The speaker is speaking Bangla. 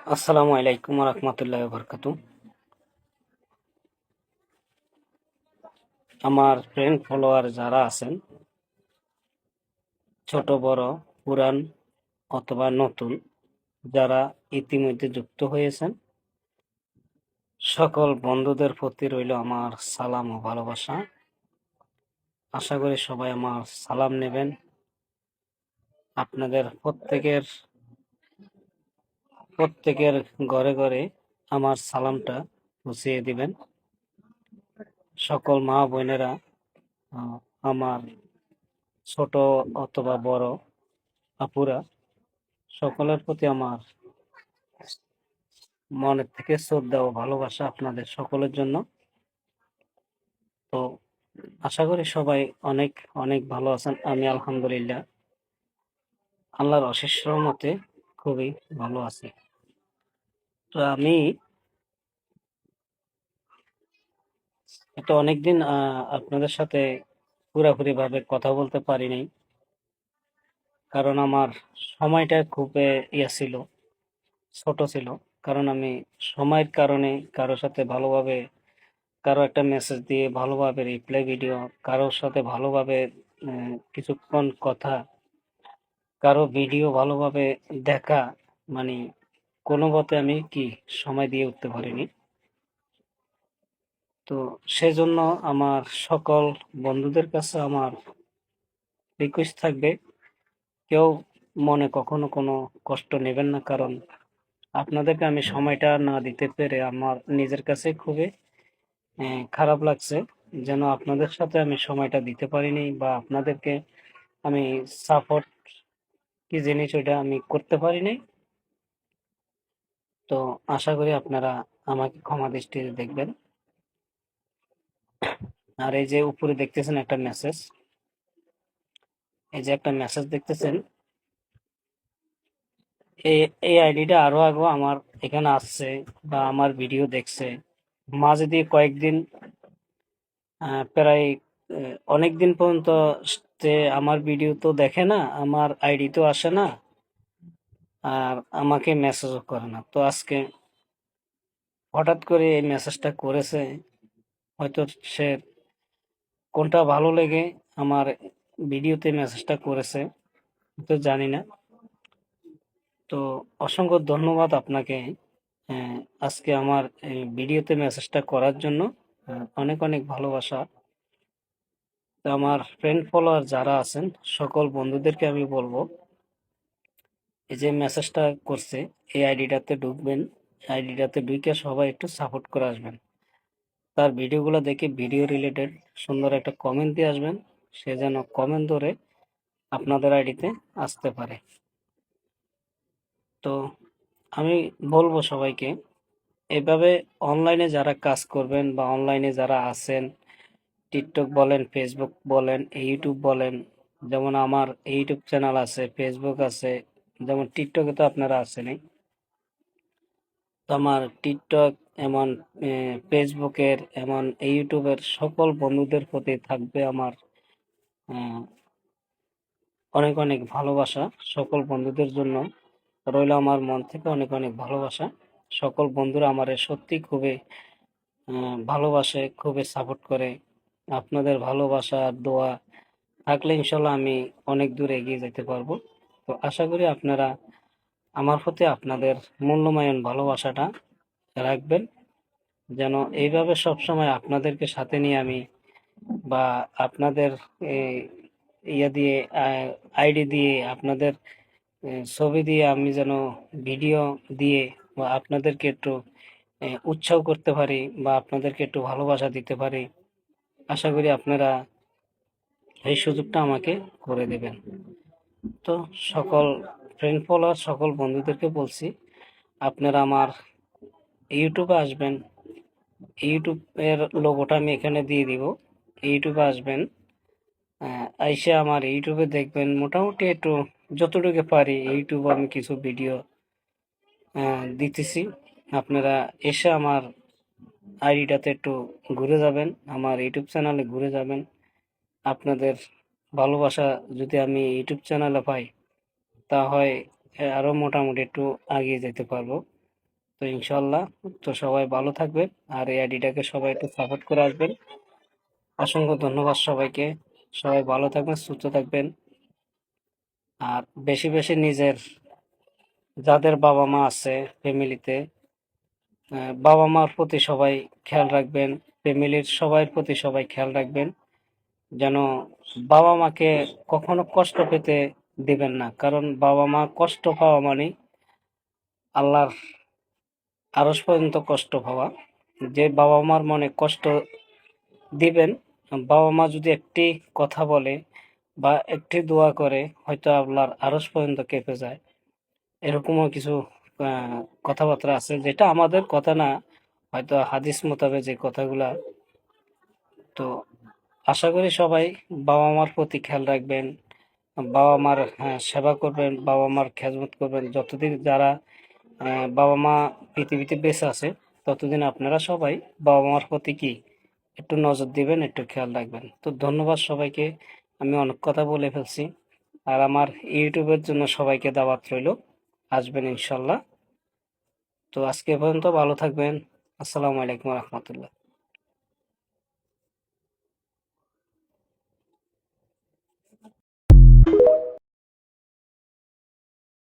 আসসালামু আলাইকুম রহমতুল্লাহ বরকাতু। আমার ফ্রেন্ড ফলোয়ার যারা আছেন, ছোট বড়, পুরান অথবা নতুন, যারা ইতিমধ্যে যুক্ত হয়েছেন, সকল বন্ধুদের প্রতি রইল আমার সালাম ও ভালোবাসা। আশা করি সবাই আমার সালাম নেবেন। আপনাদের প্রত্যেকের ঘরে ঘরে আমার সালামটা পৌঁছিয়ে দিবেন। সকল মা বোনেরা, আহ, আমার ছোট অথবা বড় আপুরা, সকলের প্রতি আমার মনের থেকে শ্রদ্ধা ও ভালোবাসা আপনাদের সকলের জন্য। তো আশা করি সবাই অনেক অনেক ভালো আছেন। আমি আলহামদুলিল্লাহ আল্লাহর অশেষ রহমতে খুবই ভালো আছি। তো আমি এটা অনেকদিন আপনাদের সাথে পুরাপুরি ভাবে কথা বলতে পারিনি, কারণ আমার সময়টা খুব ছিল, ছোট ছিল। কারণ আমি সময়ের কারণে কারোর সাথে ভালোভাবে, কারো একটা মেসেজ দিয়ে ভালোভাবে রিপ্লাই ভিডিও, কারোর সাথে ভালোভাবে কিছুক্ষণ কথা, কারো ভিডিও ভালোভাবে দেখা, মানে কোনো মতে আমি কি সময় দিয়ে উঠতে পারিনি। তো সেজন্য আমার সকল বন্ধুদের কাছে আমার রিকোয়েস্ট থাকবে, কেউ মনে কখনো কোনো কষ্ট নেবেন না, কারণ আপনাদেরকে আমি সময়টা না দিতে পেরে আমার নিজের কাছে খুবই খারাপ লাগছে, যেন আপনাদের সাথে আমি সময়টা দিতে পারিনি বা আপনাদেরকে আমি সাপোর্ট কি জিনিস ওইটা আমি করতে পারিনি। তো আশা করি আপনারা আমাকে ক্ষমা দৃষ্টিতে দেখবেন। আর এই যে উপরে দেখতেছেন একটা মেসেজ, এই যে একটা মেসেজ দেখতেছেন, এই এই আইডিটা আরো আগে আমার এখানে আসছে বা আমার ভিডিও দেখছে, মাঝে দিয়ে কয়েকদিন প্রায় অনেক দিন পর্যন্ত যে আমার ভিডিও তো দেখে না, আমার আইডি তো আসে না, আর আমাকে মেসেজও করে না। তো আজকে হঠাৎ করে এই মেসেজটা করেছে, হয়তো সে কোনটা ভালো লেগে আমার ভিডিওতে মেসেজটা করেছে, তো জানি না। তো অসংখ্য ধন্যবাদ আপনাকে আহ, আজকে আমার এই ভিডিওতে মেসেজটা করার জন্য। অনেক অনেক ভালোবাসা। তো আমার ফ্রেন্ড ফলোয়ার যারা আছেন, সকল বন্ধুদেরকে আমি বলবো, এই যে মেসেজটা করছে এই আইডিটাতে ঢুকবেন, আইডিটাতে ঢুকে সবাই একটু সাপোর্ট করে আসবেন। তার ভিডিওগুলো দেখে ভিডিও রিলেটেড সুন্দর একটা কমেন্ট দিয়ে আসবেন, সে যেন কমেন্ট ধরে আপনাদের আইডিতে আসতে পারে। তো আমি বলবো সবাইকে, এভাবে অনলাইনে যারা কাজ করবেন বা অনলাইনে যারা আছেন, টিকটক বলেন, ফেসবুক বলেন, ইউটিউব বলেন, যেমন আমার ইউটিউব চ্যানেল আছে, ফেসবুক আছে, যেমন টিকটকে তো আপনারা আছেনই। তো আমার টিকটক এমন ফেসবুকের এমন ইউটিউবের সকল বন্ধুদের প্রতি থাকবে আমার আহ, অনেক অনেক ভালোবাসা। সকল বন্ধুদের জন্য রইল আমার মন থেকে অনেক অনেক ভালোবাসা। সকল বন্ধুরা আমারে সত্যি খুবই ভালোবাসে, খুবই সাপোর্ট করে। আপনাদের ভালোবাসা আর দোয়া থাকলে ইনশাল্লাহ আমি অনেক দূর এগিয়ে যেতে পারবো। তো আশা করি আপনারা আমার প্রতি আপনাদের মূল্যবান ভালোবাসাটা রাখবেন, যেন এইভাবে সবসময় আপনাদেরকে সাথে নিয়ে আমি বা আপনাদের এই ইয়ে দিয়ে আইডি দিয়ে আপনাদের ছবি দিয়ে আমি যেন ভিডিও দিয়ে বা আপনাদেরকে একটু উৎসাহ করতে পারি বা আপনাদেরকে একটু ভালোবাসা দিতে পারি। আশা করি আপনারা এই সুযোগটা আমাকে করে দেবেন। তো সকল ফ্রেন্ড ফলোয়ার সকল বন্ধুদেরকে বলছি, আপনারা আমার ইউটিউবে আসবেন। ইউটিউবের লোগোটা আমি এখানে দিয়ে দিব। ইউটিউবে আসবেন, আইসা আমার ইউটিউবে দেখবেন, মোটামুটি একটু যতটুকু পারি ইউটিউবে আমি কিছু ভিডিও দিতেছি। আপনারা এসে আমার আইডিটাতে একটু ঘুরে যাবেন, আমার ইউটিউব চ্যানেলে ঘুরে যাবেন। আপনাদের ভালোবাসা যদি আমি ইউটিউব চ্যানেলে পাই, তা হয় আরো মোটামুটি একটু এগিয়ে যেতে পারবো। তো ইনশাল্লাহ, তো সবাই ভালো থাকবেন আর এই আইডিটাকে সবাই একটু সাপোর্ট করে আসবেন। অসংখ্য ধন্যবাদ সবাইকে। সবাই ভালো থাকবেন, সুস্থ থাকবেন। আর বেশি বেশি নিজের যাদের বাবা মা আছে ফ্যামিলিতে, বাবা মার প্রতি সবাই খেয়াল রাখবেন, ফ্যামিলির সবার প্রতি সবাই খেয়াল রাখবেন, যেন বাবা মাকে কখনো কষ্ট পেতে দিবেন না। কারণ বাবা মা কষ্ট পাওয়া মানে আল্লাহর আরশ পর্যন্ত কষ্ট পাওয়া। যে বাবা মার মনে কষ্ট দিবেন, বাবা মা যদি একটি কথা বলে বা একটি দোয়া করে, হয়তো আল্লাহর আরশ পর্যন্ত কেঁপে যায়। এরকমও কিছু কথাবার্তা আছে, যেটা আমাদের কথা না, হয়তো হাদিস মোতাবেক যে কথাগুলা। তো আশা করি সবাই বাবা মার প্রতি খেয়াল রাখবেন, বাবা মার সেবা করবেন, বাবা মার খেদমত করবেন। যতদিন যারা বাবা মা পৃথিবীতে বেঁচে আছে, ততদিন আপনারা সবাই বাবা মার প্রতি কি একটু নজর দিবেন, একটু খেয়াল রাখবেন। তো ধন্যবাদ সবাইকে। আমি অনেক কথা বলে ফেলছি। আর আমার ইউটিউবের জন্য সবাইকে দাওয়াত রইল, আসবেন ইনশাল্লাহ। তো আজকে এ পর্যন্ত, ভালো থাকবেন। আসসালামু আলাইকুম রহমতুল্লাহ।